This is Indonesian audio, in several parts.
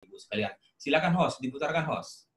Ibu sekalian. Silakan host, diputarkan host.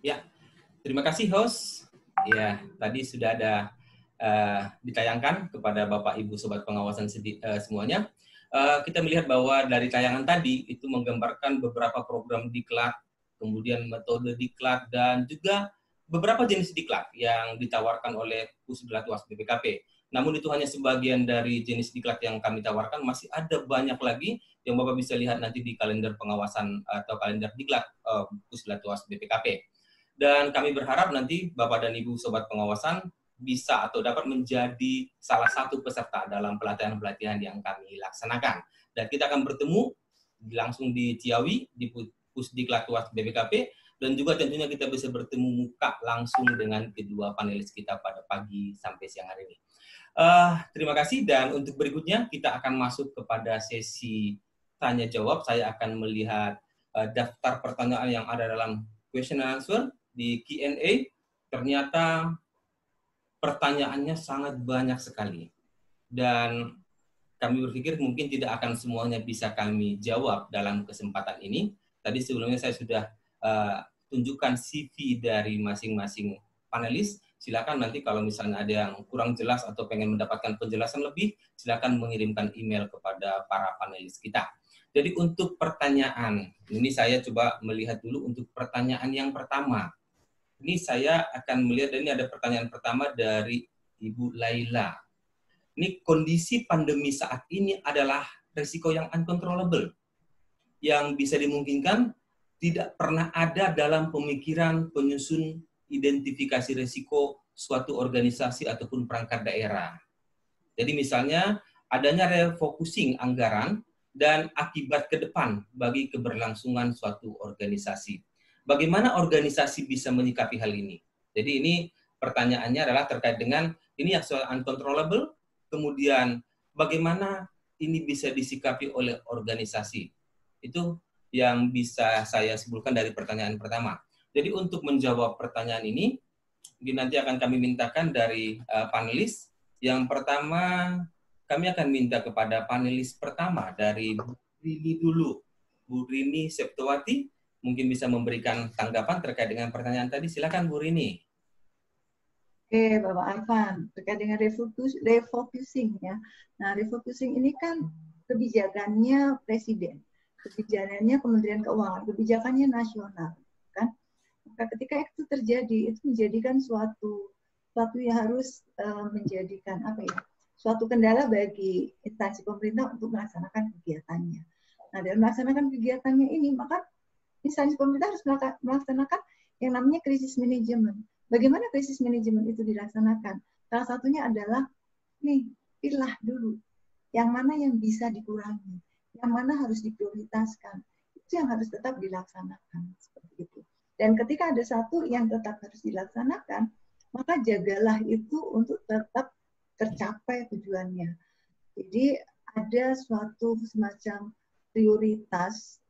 Ya, terima kasih host. Ya, tadi sudah ada ditayangkan kepada Bapak Ibu Sobat Pengawasan semuanya. Kita melihat bahwa dari tayangan tadi itu menggambarkan beberapa program diklat, kemudian metode diklat, dan juga beberapa jenis diklat yang ditawarkan oleh Pusdiklat UAS BPKP. Namun itu hanya sebagian dari jenis diklat yang kami tawarkan, masih ada banyak lagi yang Bapak bisa lihat nanti di kalender pengawasan atau kalender diklat Pusdiklat UAS BPKP. Dan kami berharap nanti Bapak dan Ibu Sobat Pengawasan bisa atau dapat menjadi salah satu peserta dalam pelatihan-pelatihan yang kami laksanakan. Dan kita akan bertemu langsung di Ciawi, di Pusdiklat UAS BPKP, dan juga tentunya kita bisa bertemu muka langsung dengan kedua panelis kita pada pagi sampai siang hari ini. Terima kasih, dan untuk berikutnya kita akan masuk kepada sesi tanya-jawab. Saya akan melihat daftar pertanyaan yang ada dalam question and answer di Q&A. Ternyata pertanyaannya sangat banyak sekali. Dan kami berpikir mungkin tidak akan semuanya bisa kami jawab dalam kesempatan ini. Tadi sebelumnya saya sudah tunjukkan CV dari masing-masing panelis. Silakan nanti kalau misalnya ada yang kurang jelas atau pengen mendapatkan penjelasan lebih, silakan mengirimkan email kepada para panelis kita. Jadi untuk pertanyaan, ini saya coba melihat dulu untuk pertanyaan yang pertama. Ini saya akan melihat, ini ada pertanyaan pertama dari Ibu Laila. Ini kondisi pandemi saat ini adalah risiko yang uncontrollable, yang bisa dimungkinkan tidak pernah ada dalam pemikiran penyusun identifikasi risiko suatu organisasi ataupun perangkat daerah. Jadi misalnya adanya refocusing anggaran dan akibat ke depan bagi keberlangsungan suatu organisasi. Bagaimana organisasi bisa menyikapi hal ini? Jadi ini pertanyaannya adalah terkait dengan ini yang soal uncontrollable, kemudian bagaimana ini bisa disikapi oleh organisasi. Itu yang bisa saya simpulkan dari pertanyaan pertama. Jadi untuk menjawab pertanyaan ini nanti akan kami mintakan dari panelis. Yang pertama, kami akan minta kepada panelis pertama dari Bu Rini dulu. Bu Rini Septowati, mungkin bisa memberikan tanggapan terkait dengan pertanyaan tadi. Silakan Bu Rini. Oke, Bapak Arfan, terkait dengan refocusing ya. Nah, refocusing ini kan kebijakannya Presiden, kebijakannya Kementerian Keuangan, kebijakannya nasional, kan? Maka ketika itu terjadi, itu menjadikan suatu yang harus menjadikan apa ya? Suatu kendala bagi instansi pemerintah untuk melaksanakan kegiatannya. Nah, dalam melaksanakan kegiatannya ini, maka instansi pemerintah harus melaksanakan yang namanya krisis manajemen. Bagaimana krisis manajemen itu dilaksanakan? Salah satunya adalah, pilih dulu yang mana yang bisa dikurangi, yang mana harus diprioritaskan. Itu yang harus tetap dilaksanakan. Seperti itu. Dan ketika ada satu yang tetap harus dilaksanakan, maka jagalah itu untuk tetap tercapai tujuannya. Jadi ada suatu semacam prioritas,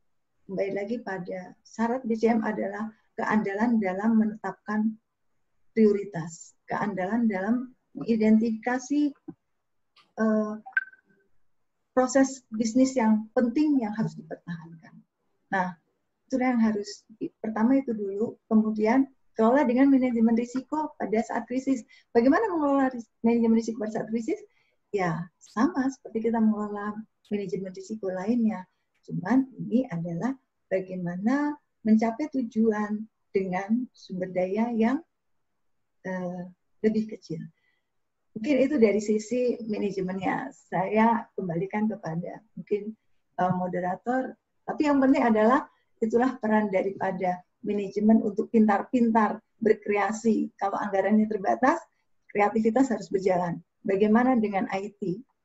kembali lagi pada syarat BCM adalah keandalan dalam menetapkan prioritas, keandalan dalam mengidentifikasi proses bisnis yang penting yang harus dipertahankan. Nah, itu yang harus, pertama itu dulu, kemudian kelola dengan manajemen risiko pada saat krisis. Bagaimana mengelola manajemen risiko pada saat krisis? Ya, sama seperti kita mengelola manajemen risiko lainnya. Cuman ini adalah bagaimana mencapai tujuan dengan sumber daya yang lebih kecil. Mungkin itu dari sisi manajemennya. Saya kembalikan kepada mungkin moderator. Tapi yang penting adalah itulah peran daripada manajemen untuk pintar-pintar berkreasi. Kalau anggarannya terbatas, kreativitas harus berjalan. Bagaimana dengan IT?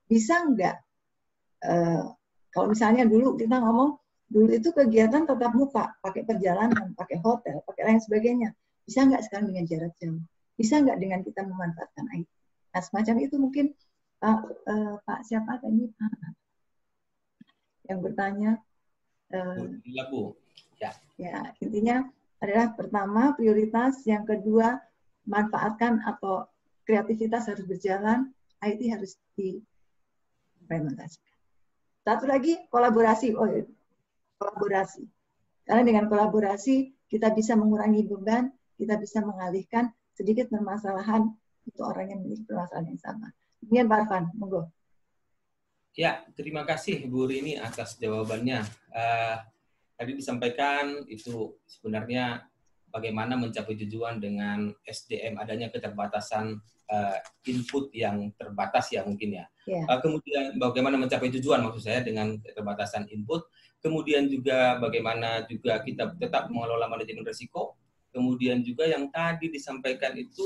Bisa nggak? Kalau misalnya dulu kita ngomong, dulu itu kegiatan tatap muka, pakai perjalanan, pakai hotel, pakai lain sebagainya. Bisa nggak sekarang dengan jarak jauh? Bisa nggak dengan kita memanfaatkan IT? Nah, semacam itu mungkin Pak siapa tadi yang bertanya. Bu. Ya, intinya adalah pertama prioritas, yang kedua manfaatkan atau kreativitas harus berjalan, IT harus diimplementasikan. Satu lagi kolaborasi, kolaborasi. Karena dengan kolaborasi kita bisa mengurangi beban, kita bisa mengalihkan sedikit permasalahan untuk orang yang memiliki permasalahan yang sama. Demikian Pak Arfan, monggo. Ya, terima kasih Bu Rini atas jawabannya. Tadi disampaikan itu sebenarnya bagaimana mencapai tujuan dengan SDM adanya keterbatasan input yang terbatas ya mungkin ya. Kemudian bagaimana mencapai tujuan maksud saya dengan keterbatasan input. Kemudian juga bagaimana juga kita tetap mengelola manajemen risiko. Kemudian juga yang tadi disampaikan itu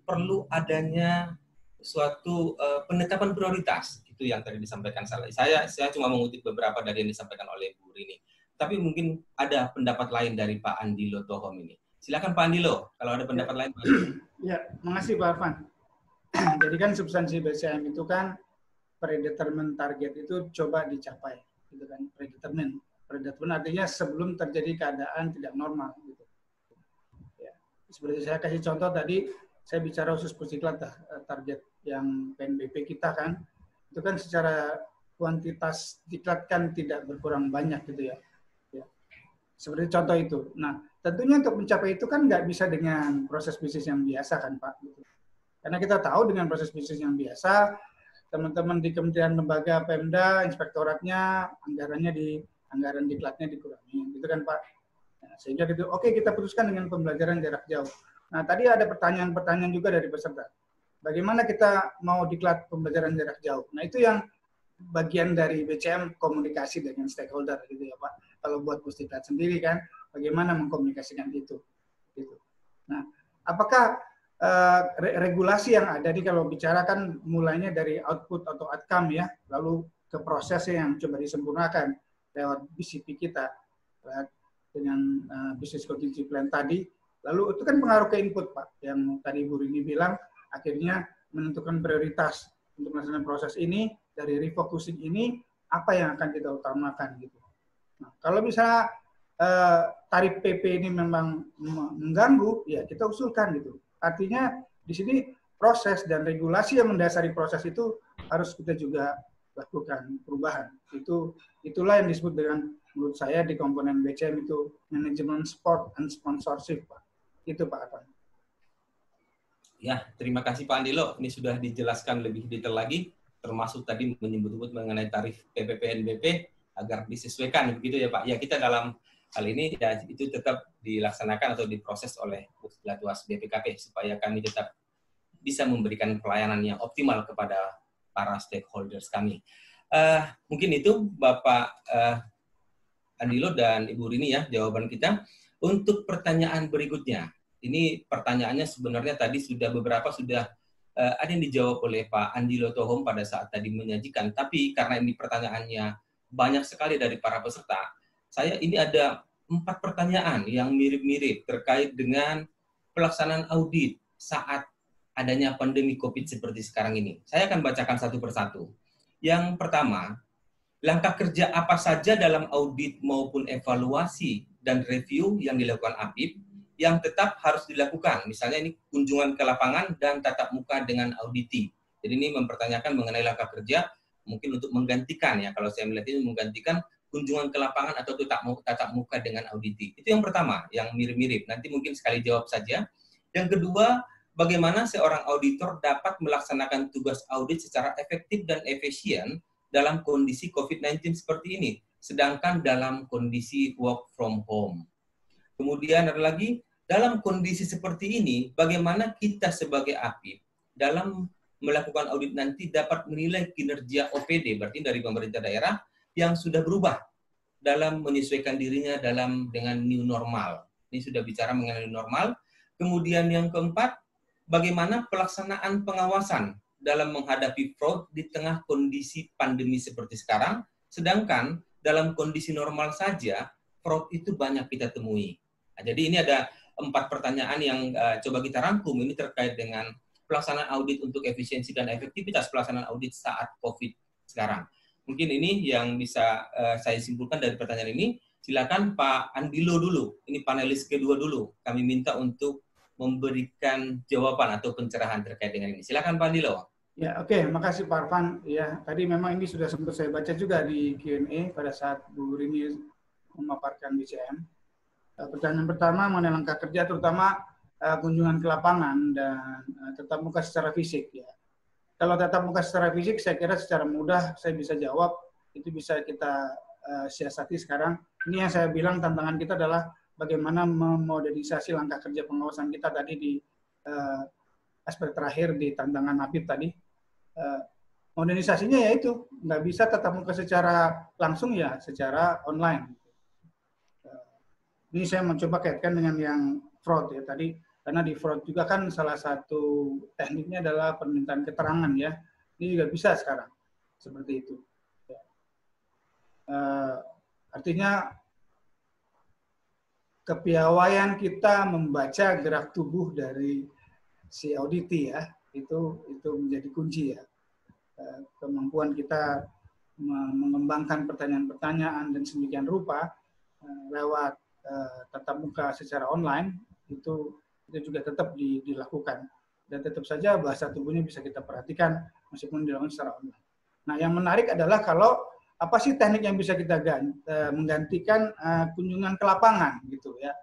perlu adanya suatu penetapan prioritas. Itu yang tadi disampaikan saya cuma mengutip beberapa dari yang disampaikan oleh Bu Rini. Tapi mungkin ada pendapat lain dari Pak Andilo Tohom ini. Silakan Pak Andilo, kalau ada pendapat lain. Ya, makasih Pak Arfan. Jadi kan substansi BCM itu kan predetermined target itu coba dicapai, gitu kan? Predetermined artinya sebelum terjadi keadaan tidak normal, gitu. Ya, seperti saya kasih contoh tadi, saya bicara khusus Pusiklat target yang PNBP kita kan, itu kan secara kuantitas diklat kan tidak berkurang banyak gitu ya. Seperti contoh itu. Nah, tentunya untuk mencapai itu kan nggak bisa dengan proses bisnis yang biasa kan Pak. Karena kita tahu dengan proses bisnis yang biasa, teman-teman di kementerian lembaga Pemda, inspektoratnya, anggaran diklatnya dikurangi, gitu kan Pak. Nah, sehingga gitu, oke kita putuskan dengan pembelajaran jarak jauh. Nah, tadi ada pertanyaan-pertanyaan juga dari peserta. Bagaimana kita mau diklat pembelajaran jarak jauh? Nah, itu yang bagian dari BCM komunikasi dengan stakeholder gitu ya Pak. Kalau buat Pusdiklat sendiri kan, bagaimana mengkomunikasikan itu. Gitu. Nah, apakah regulasi yang ada nih kalau bicara kan mulainya dari output atau outcome ya, lalu ke prosesnya yang coba disempurnakan lewat BCP kita dengan business contingency plan tadi, lalu itu kan pengaruh ke input Pak, yang tadi Bu Rini bilang akhirnya menentukan prioritas untuk melaksanakan proses ini, dari refocusing ini apa yang akan kita utamakan gitu. Nah, kalau misalnya tarif PP ini memang mengganggu, ya kita usulkan gitu. Artinya di sini proses dan regulasi yang mendasari proses itu harus kita juga lakukan perubahan. Itulah yang disebut dengan menurut saya di komponen BCM itu manajemen sport and sponsorship Pak. Itu Pak Arfan. Ya, terima kasih Pak Andilo. Ini sudah dijelaskan lebih detail lagi, termasuk tadi menyebut-sebut mengenai tarif PPPNBP agar disesuaikan begitu ya Pak. Ya, kita dalam hal ini ya itu tetap dilaksanakan atau diproses oleh Puskesmas BPKP supaya kami tetap bisa memberikan pelayanan yang optimal kepada para stakeholders kami. Mungkin itu Bapak Andilo dan Ibu Rini ya jawaban kita. Untuk pertanyaan berikutnya, ini pertanyaannya sebenarnya tadi beberapa sudah ada yang dijawab oleh Pak Andilo Tohom pada saat tadi menyajikan. Tapi karena ini pertanyaannya banyak sekali dari para peserta, ini ada 4 pertanyaan yang mirip-mirip terkait dengan pelaksanaan audit saat adanya pandemi COVID seperti sekarang ini. Saya akan bacakan satu persatu. Yang pertama, langkah kerja apa saja dalam audit maupun evaluasi dan review yang dilakukan APIP yang tetap harus dilakukan. Misalnya ini kunjungan ke lapangan dan tatap muka dengan auditi. Jadi ini mempertanyakan mengenai langkah kerja mungkin untuk menggantikan ya, kalau saya melihat ini menggantikan kunjungan ke lapangan atau tatap muka dengan auditi. Itu yang pertama, yang mirip-mirip. Nanti mungkin sekali jawab saja. Yang kedua, bagaimana seorang auditor dapat melaksanakan tugas audit secara efektif dan efisien dalam kondisi COVID-19 seperti ini, sedangkan dalam kondisi work from home. Kemudian ada lagi, dalam kondisi seperti ini, bagaimana kita sebagai APIP dalam melakukan audit nanti dapat menilai kinerja OPD, berarti dari pemerintah daerah, yang sudah berubah dalam menyesuaikan dirinya dengan new normal. Ini sudah bicara mengenai new normal. Kemudian yang keempat, bagaimana pelaksanaan pengawasan dalam menghadapi fraud di tengah kondisi pandemi seperti sekarang, sedangkan dalam kondisi normal saja, fraud itu banyak kita temui. Nah, jadi ini ada 4 pertanyaan yang coba kita rangkum, ini terkait dengan pelaksanaan audit untuk efisiensi dan efektivitas pelaksanaan audit saat COVID sekarang. Mungkin ini yang bisa saya simpulkan dari pertanyaan ini. Silakan Pak Andilo dulu, ini panelis kedua dulu. Kami minta untuk memberikan jawaban atau pencerahan terkait dengan ini. Silakan Pak Andilo. Ya, oke. Makasih Pak Arfan. Ya, tadi memang ini sudah sempat saya baca juga di Q&A pada saat Bu Rini memaparkan BCM. Pertanyaan pertama mengenai langkah kerja, terutama kunjungan ke lapangan dan tatap muka secara fisik. Ya. Kalau tatap muka secara fisik, saya kira secara mudah saya bisa jawab, itu bisa kita siasati sekarang. Ini yang saya bilang tantangan kita adalah bagaimana memodernisasi langkah kerja pengawasan kita tadi di aspek terakhir di tantangan Habib tadi. Modernisasinya yaitu nggak bisa tatap muka secara langsung ya, secara online. Ini saya mencoba kaitkan dengan yang fraud ya tadi, karena di fraud juga kan salah satu tekniknya adalah permintaan keterangan ya. Ini juga bisa sekarang seperti itu. Artinya kepiawaian kita membaca gerak tubuh dari si auditi ya, itu menjadi kunci ya. Kemampuan kita mengembangkan pertanyaan-pertanyaan dan sedemikian rupa lewat tatap muka secara online itu juga tetap dilakukan, dan tetap saja bahasa tubuhnya bisa kita perhatikan meskipun dilakukan secara online. Nah, yang menarik adalah kalau apa sih teknik yang bisa kita menggantikan kunjungan ke lapangan gitu ya.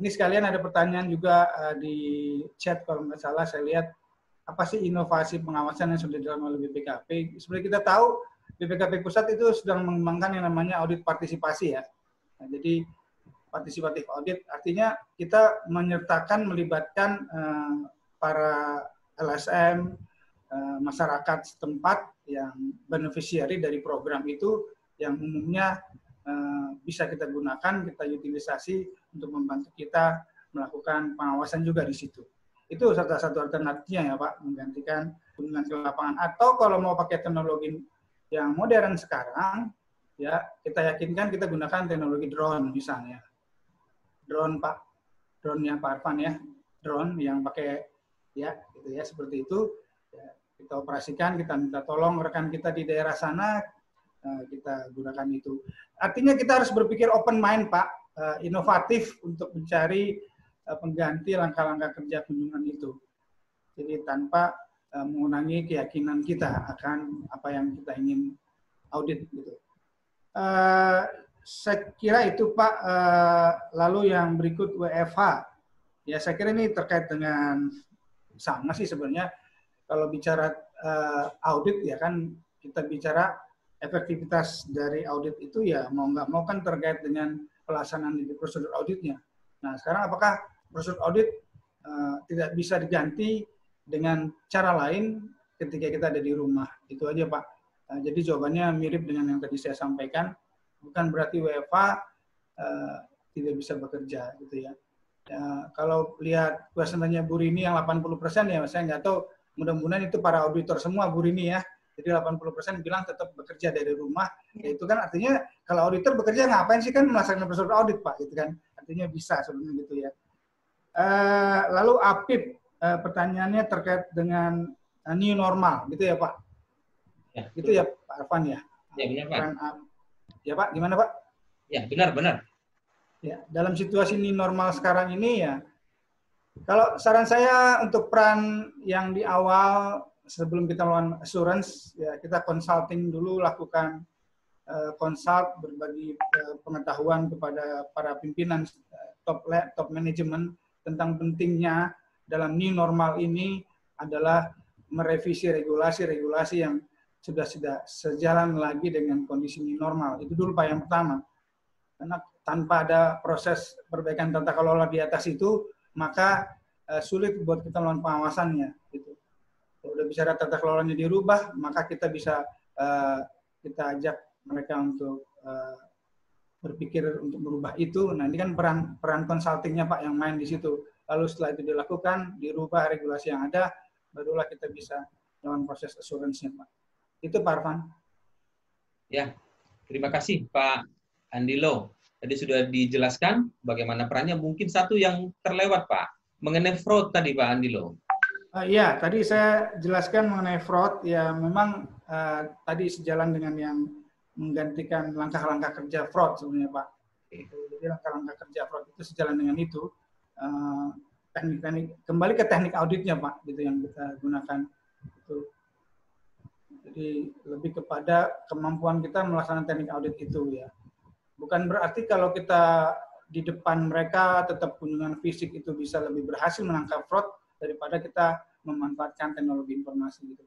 Ini sekalian ada pertanyaan juga di chat kalau nggak salah saya lihat, apa sih inovasi pengawasan yang sudah dilakukan oleh BPKP? Seperti kita tahu, BPKP Pusat itu sedang mengembangkan yang namanya audit partisipasi ya. Nah, jadi partisipatif audit artinya kita melibatkan para LSM, masyarakat setempat yang beneficiary dari program itu, yang umumnya bisa kita gunakan, kita utilisasi untuk membantu kita melakukan pengawasan juga di situ. Itu salah satu alternatifnya ya Pak, menggantikan kunjungan ke lapangan. Atau kalau mau pakai teknologi yang modern sekarang, ya kita yakinkan kita gunakan teknologi drone misalnya. Drone Pak, drone yang Pak Arfan ya, drone yang pakai ya, gitu ya, seperti itu. Ya, kita operasikan, kita minta tolong rekan kita di daerah sana, kita gunakan itu. Artinya kita harus berpikir open mind Pak, inovatif untuk mencari pengganti langkah-langkah kerja kunjungan itu. Jadi tanpa mengurangi keyakinan kita akan apa yang kita ingin audit gitu. Saya kira itu Pak. Lalu yang berikut WFH. Ya saya kira ini terkait dengan sama sih sebenarnya. Kalau bicara audit ya kan kita bicara efektivitas dari audit itu ya mau nggak mau kan terkait dengan pelaksanaan di prosedur auditnya. Nah sekarang apakah prosedur audit tidak bisa diganti dengan cara lain ketika kita ada di rumah? Itu aja Pak. Jadi jawabannya mirip dengan yang tadi saya sampaikan. Bukan berarti WFH tidak bisa bekerja gitu ya. Kalau lihat kuesionernya Bu Rini yang 80% ya saya nggak tahu, mudah-mudahan itu para auditor semua Bu Rini ya. Jadi 80% bilang tetap bekerja dari rumah. Ya itu kan artinya kalau auditor bekerja ngapain sih kan melaksanakan prosedur audit Pak gitu kan. Artinya bisa sebenarnya gitu ya. Lalu Apip, pertanyaannya terkait dengan new normal gitu ya Pak. Ya, gitu ya Pak Arfan ya. Ya benar Pak. Ya Pak, gimana Pak? Ya benar. Ya, dalam situasi new normal sekarang ini ya, kalau saran saya untuk peran yang di awal sebelum kita melakukan assurance, ya kita consulting dulu, lakukan consult, berbagi pengetahuan kepada para pimpinan top manajemen tentang pentingnya dalam new normal ini adalah merevisi regulasi yang sudah sejalan lagi dengan kondisi new normal. Itu dulu Pak yang pertama. Karena tanpa ada proses perbaikan tata kelola di atas itu, maka sulit buat kita melakukan pengawasannya. Gitu. Kalau udah bicara tata kelolanya dirubah, maka kita bisa kita ajak mereka untuk berpikir untuk merubah itu. Nah ini kan peran consultingnya Pak yang main di situ. Lalu setelah itu dilakukan, dirubah regulasi yang ada, barulah kita bisa melakukan proses assurance-nya Pak. Itu Pak Arfan. Ya, terima kasih Pak Andilo. Tadi sudah dijelaskan bagaimana perannya. Mungkin satu yang terlewat Pak, mengenai fraud tadi Pak Andilo. Iya, tadi saya jelaskan mengenai fraud. Ya memang tadi sejalan dengan yang menggantikan langkah-langkah kerja fraud sebenarnya Pak. Jadi langkah-langkah kerja fraud itu sejalan dengan itu. Teknik-teknik kembali ke teknik auditnya Pak, gitu yang kita gunakan. Itu. Jadi lebih kepada kemampuan kita melaksanakan teknik audit itu ya. Bukan berarti kalau kita di depan mereka tetap kunjungan fisik itu bisa lebih berhasil menangkap fraud daripada kita memanfaatkan teknologi informasi gitu.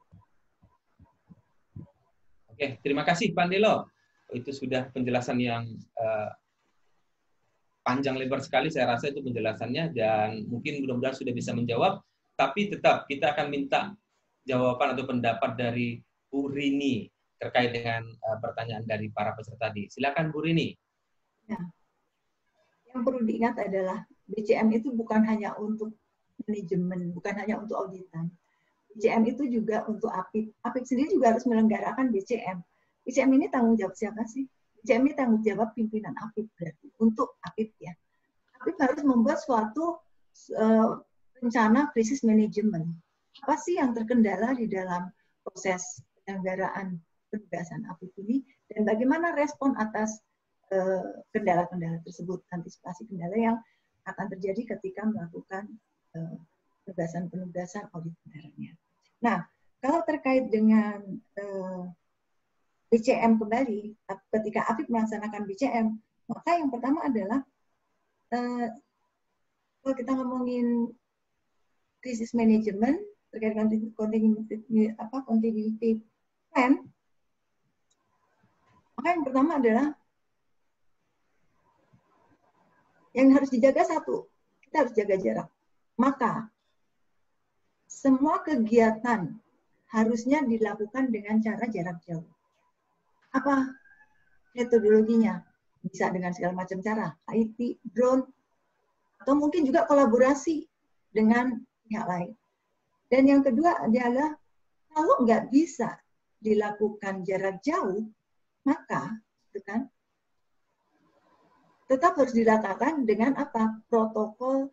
Oke, terima kasih Pak Andilo. Itu sudah penjelasan yang panjang lebar sekali saya rasa itu penjelasannya, dan mungkin mudah-mudahan sudah bisa menjawab, tapi tetap kita akan minta jawaban atau pendapat dari Bu Rini terkait dengan pertanyaan dari para peserta tadi. Silakan Bu Rini. Ya. Yang perlu diingat adalah BCM itu bukan hanya untuk manajemen, bukan hanya untuk auditan. BCM itu juga untuk APIP. APIP sendiri juga harus menyelenggarakan BCM. BCM ini tanggung jawab siapa sih? BCM ini tanggung jawab pimpinan APIP berarti untuk APIP ya. APIP harus membuat suatu rencana krisis manajemen. Apa sih yang terkendala di dalam proses penyelenggaraan penugasan APIP ini, dan bagaimana respon atas kendala-kendala tersebut, antisipasi kendala yang akan terjadi ketika melakukan penugasan audit kendalanya. Nah, kalau terkait dengan BCM kembali, ketika APIP melaksanakan BCM, maka yang pertama adalah kalau kita ngomongin krisis manajemen terkait dengan continuity plan, maka yang pertama adalah yang harus dijaga satu, kita harus jaga jarak. Maka semua kegiatan harusnya dilakukan dengan cara jarak jauh. Apa metodologinya? Bisa dengan segala macam cara, IT, drone, atau mungkin juga kolaborasi dengan pihak lain. Dan yang kedua adalah kalau nggak bisa dilakukan jarak jauh, maka itu kan tetap harus dilakukan dengan apa? Protokol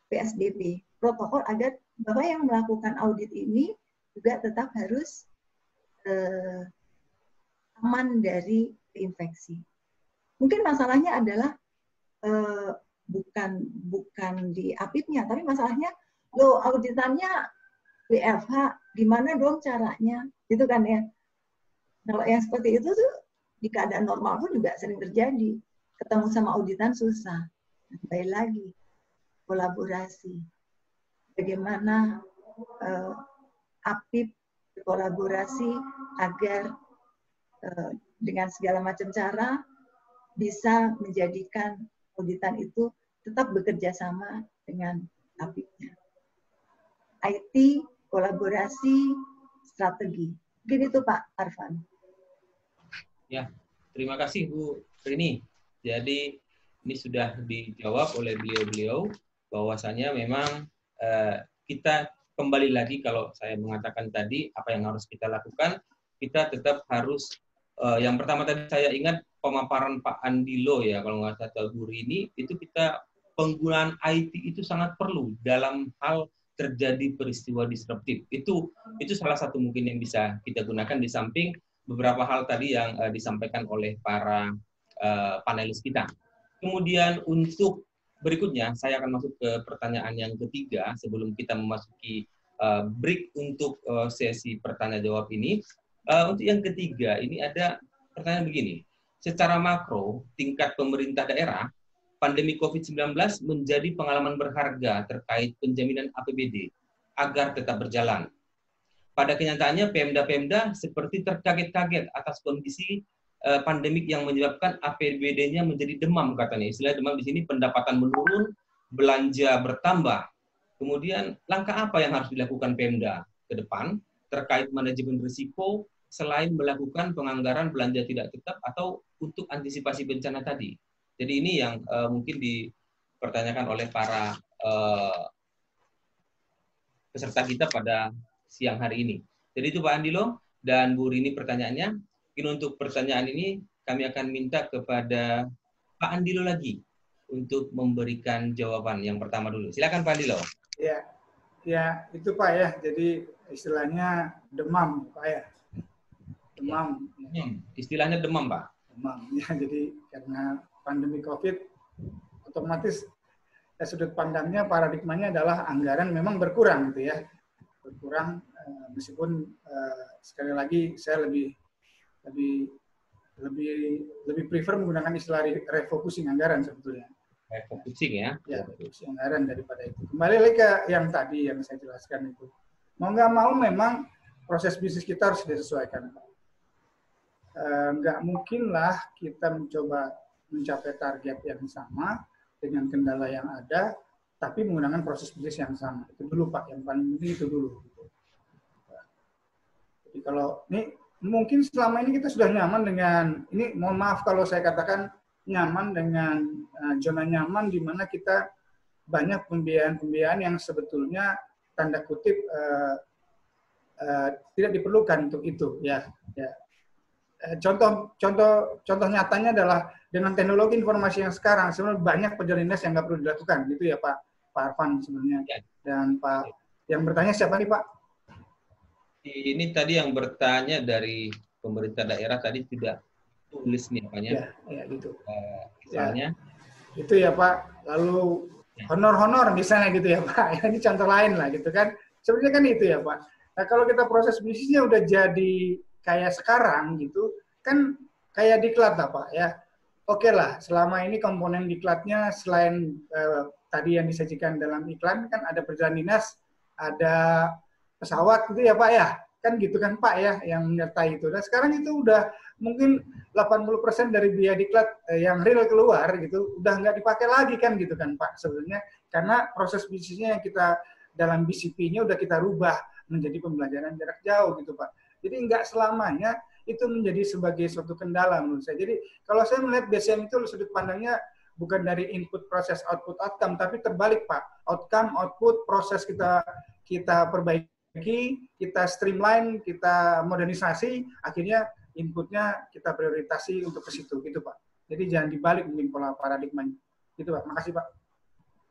PSBB. Protokol agar bahwa yang melakukan audit ini juga tetap harus aman dari infeksi. Mungkin masalahnya adalah bukan di APIP-nya, tapi masalahnya lo auditannya WFH, gimana dong caranya? Gitu kan ya. Kalau yang seperti itu tuh di keadaan normal pun juga sering terjadi. Ketemu sama auditan susah. Baik lagi, kolaborasi. Bagaimana APIP berkolaborasi agar dengan segala macam cara bisa menjadikan auditan itu tetap bekerja sama dengan APIP-nya. IT, kolaborasi, strategi. Mungkin itu Pak Arfan. Ya, terima kasih Bu Rini. Jadi ini sudah dijawab oleh beliau-beliau bahwasanya memang kita kembali lagi, kalau saya mengatakan tadi apa yang harus kita lakukan, kita tetap harus yang pertama tadi saya ingat pemaparan Pak Andilo ya, kalau nggak salah Bu Rini, itu kita penggunaan IT itu sangat perlu dalam hal terjadi peristiwa disruptif. Itu salah satu mungkin yang bisa kita gunakan di samping beberapa hal tadi yang disampaikan oleh para panelis kita. Kemudian untuk berikutnya saya akan masuk ke pertanyaan yang ketiga sebelum kita memasuki break untuk sesi pertanyaan jawab ini. Untuk yang ketiga ini ada pertanyaan begini. Secara makro tingkat pemerintah daerah, pandemi COVID-19 menjadi pengalaman berharga terkait penjaminan APBD agar tetap berjalan. Pada kenyataannya Pemda-Pemda seperti terkaget-kaget atas kondisi pandemik yang menyebabkan APBD-nya menjadi demam katanya. Istilah demam di sini pendapatan menurun, belanja bertambah. Kemudian langkah apa yang harus dilakukan Pemda ke depan terkait manajemen risiko selain melakukan penganggaran belanja tidak tetap atau untuk antisipasi bencana tadi. Jadi ini yang mungkin dipertanyakan oleh para peserta kita pada siang hari ini. Jadi itu Pak Andilo dan Bu Rini pertanyaannya. Mungkin untuk pertanyaan ini kami akan minta kepada Pak Andilo lagi untuk memberikan jawaban yang pertama dulu. Silakan Pak Andilo. Ya itu Pak ya. Jadi istilahnya demam Pak ya. Demam. Istilahnya demam Pak. Demam ya. Jadi karena pandemi COVID, otomatis sudut pandangnya, paradigmanya adalah anggaran memang berkurang gitu ya. Berkurang meskipun sekali lagi saya lebih prefer menggunakan istilah refocusing anggaran sebetulnya. Refocusing ya. Ya, refocusing anggaran daripada itu. Kembali lagi ke yang tadi yang saya jelaskan itu. Mau nggak mau memang proses bisnis kita harus disesuaikan. Nggak mungkin lah kita mencoba mencapai target yang sama dengan kendala yang ada, tapi menggunakan proses bisnis yang sama. Itu dulu Pak, yang paling penting itu dulu. Jadi kalau ini mungkin selama ini kita sudah nyaman dengan, ini mohon maaf kalau saya katakan nyaman dengan zona nyaman di mana kita banyak pembiayaan-pembiayaan yang sebetulnya tanda kutip tidak diperlukan untuk itu, ya. Contoh nyatanya adalah dengan teknologi informasi yang sekarang sebenarnya banyak pekerjaan dinas yang nggak perlu dilakukan, gitu ya Pak Arfan sebenarnya. Dan Pak yang bertanya siapa nih Pak? Ini tadi yang bertanya dari pemerintah daerah tadi tidak tulis nih apanya. Ya gitu. Misalnya. Ya, itu ya Pak. Lalu honor-honor misalnya gitu ya Pak. Ini contoh lain lah gitu kan. Sebenarnya kan itu ya Pak. Nah kalau kita proses bisnisnya udah jadi kayak sekarang gitu, kan kayak diklat lah Pak ya. Oke lah, selama ini komponen diklatnya selain tadi yang disajikan dalam iklan kan ada perjalanan dinas, ada pesawat gitu ya Pak ya, kan gitu kan Pak ya yang menyertai itu. Dan sekarang itu udah mungkin 80% dari biaya diklat yang real keluar gitu udah nggak dipakai lagi kan gitu kan Pak sebenarnya, karena proses bisnisnya yang kita dalam BCP-nya udah kita rubah menjadi pembelajaran jarak jauh gitu Pak. Jadi nggak selamanya itu menjadi sebagai suatu kendala menurut saya. Jadi kalau saya melihat BCM itu sudut pandangnya bukan dari input, proses, output, outcome, tapi terbalik Pak. Outcome, output, proses kita perbaiki, kita streamline, kita modernisasi, akhirnya inputnya kita prioritasi untuk ke situ, gitu Pak. Jadi jangan dibalik mungkin pola paradigmanya. Gitu Pak, makasih Pak.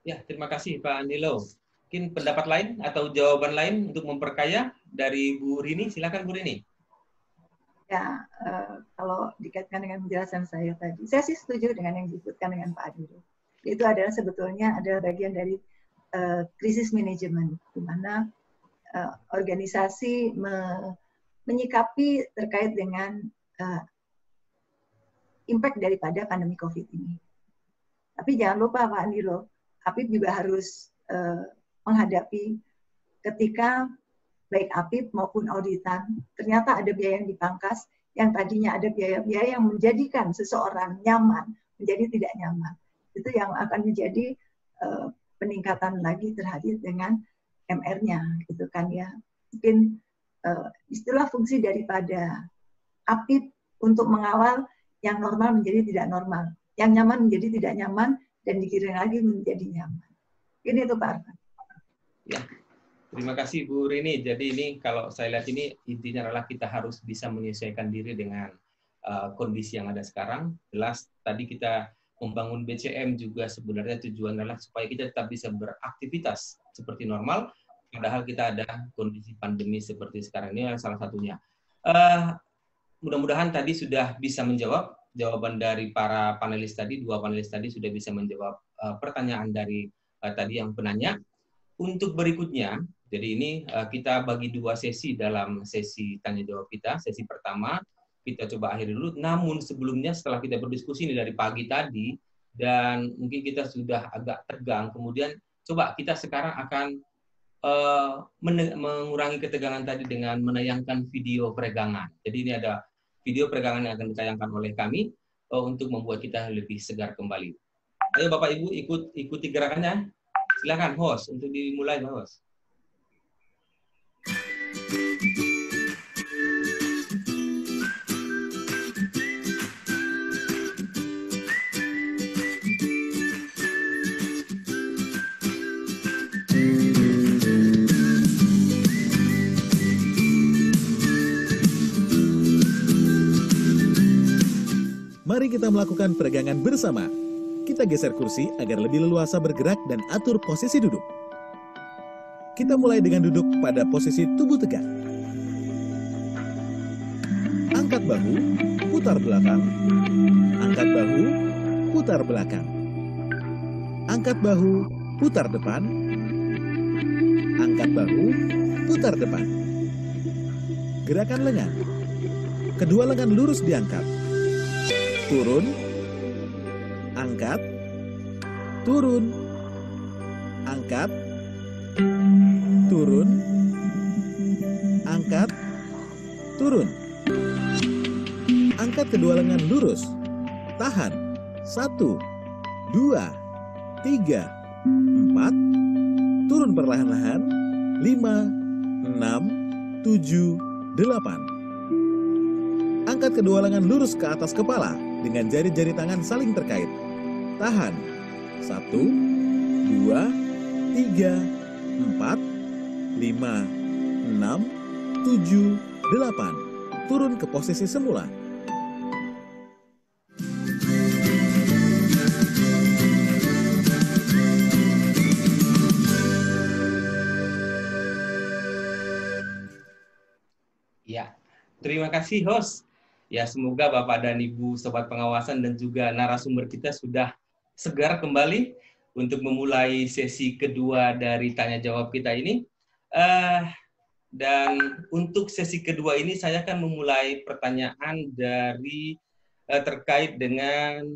Ya, terima kasih Pak Anilo. Mungkin pendapat lain atau jawaban lain untuk memperkaya dari Bu Rini, silakan Bu Rini. Ya, kalau dikaitkan dengan penjelasan saya tadi, saya sih setuju dengan yang disebutkan dengan Pak Adiro. Itu adalah sebetulnya adalah bagian dari krisis manajemen, di mana organisasi menyikapi terkait dengan impact daripada pandemi COVID ini. Tapi jangan lupa Pak Andiro, APIP juga harus menghadapi ketika baik APIP maupun auditan, ternyata ada biaya yang dipangkas, yang tadinya ada biaya-biaya yang menjadikan seseorang nyaman, menjadi tidak nyaman. Itu yang akan menjadi peningkatan lagi terhadap dengan MR-nya, gitu kan ya. Mungkin istilah fungsi daripada APIP untuk mengawal yang normal menjadi tidak normal, yang nyaman menjadi tidak nyaman, dan dikirim lagi menjadi nyaman. Ini itu Pak Arfan. Ya, terima kasih Bu Rini. Jadi ini kalau saya lihat ini intinya adalah kita harus bisa menyesuaikan diri dengan kondisi yang ada sekarang. Jelas tadi kita membangun BCM juga sebenarnya tujuan adalah supaya kita tetap bisa beraktivitas seperti normal, padahal kita ada kondisi pandemi seperti sekarang ini salah satunya. Mudah-mudahan tadi sudah bisa menjawab jawaban dari para panelis tadi, dua panelis tadi sudah bisa menjawab pertanyaan dari tadi yang penanya. Untuk berikutnya, jadi ini kita bagi dua sesi dalam sesi tanya jawab kita. Sesi pertama kita coba akhiri dulu. Namun sebelumnya setelah kita berdiskusi ini dari pagi tadi dan mungkin kita sudah agak tegang, kemudian coba kita sekarang akan mengurangi ketegangan tadi dengan menayangkan video peregangan. Jadi ini ada video peregangan yang akan ditayangkan oleh kami untuk membuat kita lebih segar kembali. Ayo Bapak Ibu ikuti gerakannya. Silakan host untuk dimulai host. Mari kita melakukan peregangan bersama. Kita geser kursi agar lebih leluasa bergerak dan atur posisi duduk. Kita mulai dengan duduk pada posisi tubuh tegak. Angkat bahu, putar belakang. Angkat bahu, putar belakang. Angkat bahu, putar depan. Angkat bahu, putar depan. Gerakan lengan. Kedua lengan lurus diangkat. Turun, angkat, turun, angkat, turun, angkat, turun. Angkat kedua lengan lurus, tahan, 1, 2, 3, 4. Turun perlahan-lahan. 5, 6, 7, 8. Angkat kedua lengan lurus ke atas kepala dengan jari-jari tangan saling terkait. Tahan. 1, 2, 3, 4, 5, 6, 7, 8. Turun ke posisi semula. Ya, terima kasih host. Ya, semoga Bapak dan Ibu Sobat Pengawasan dan juga narasumber kita sudah segar kembali untuk memulai sesi kedua dari tanya jawab kita ini. Dan untuk sesi kedua ini saya akan memulai pertanyaan dari terkait dengan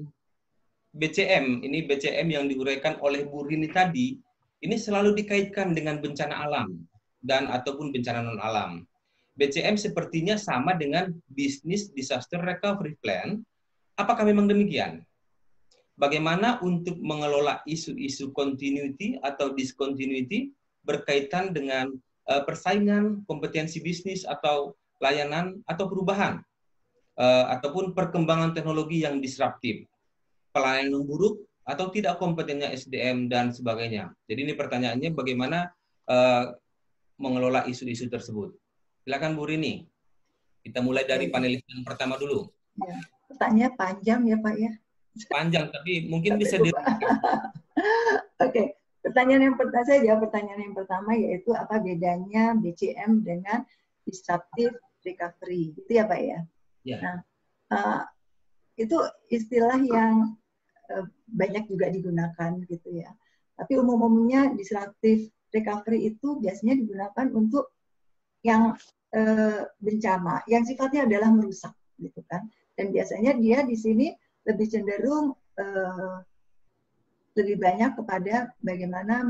BCM. Ini BCM yang diuraikan oleh Bu Rini tadi, ini selalu dikaitkan dengan bencana alam dan ataupun bencana non alam. BCM sepertinya sama dengan Business Disaster Recovery Plan. Apakah memang demikian? Bagaimana untuk mengelola isu-isu continuity atau discontinuity berkaitan dengan persaingan, kompetensi bisnis atau layanan atau perubahan, ataupun perkembangan teknologi yang disruptif, pelayanan buruk atau tidak kompetennya SDM dan sebagainya. Jadi ini pertanyaannya bagaimana mengelola isu-isu tersebut. Silakan Bu Rini. Kita mulai dari panelis yang pertama dulu. Ya, pertanyaan panjang ya Pak ya. Panjang, tapi mungkin bisa dirangkum. Oke, pertanyaan yang pertama saya jawab pertanyaan yang pertama, yaitu apa bedanya BCM dengan disruptive recovery, itu ya Pak ya. Ya. Nah, itu istilah yang banyak juga digunakan gitu ya. Tapi umumnya disruptive recovery itu biasanya digunakan untuk yang bencana, yang sifatnya adalah merusak, gitu kan. Dan biasanya dia di sini lebih cenderung lebih banyak kepada bagaimana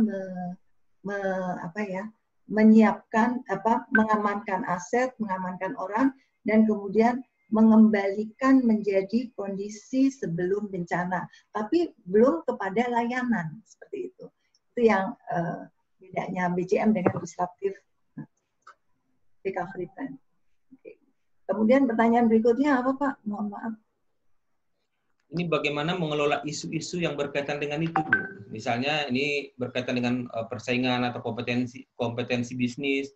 menyiapkan, mengamankan aset, mengamankan orang, dan kemudian mengembalikan menjadi kondisi sebelum bencana, tapi belum kepada layanan seperti itu. Itu yang bedanya BCM dengan disruptive recovery plan. Oke. Kemudian pertanyaan berikutnya apa Pak? Mohon maaf. Ini bagaimana mengelola isu-isu yang berkaitan dengan itu, Bu. Misalnya ini berkaitan dengan persaingan atau kompetensi bisnis,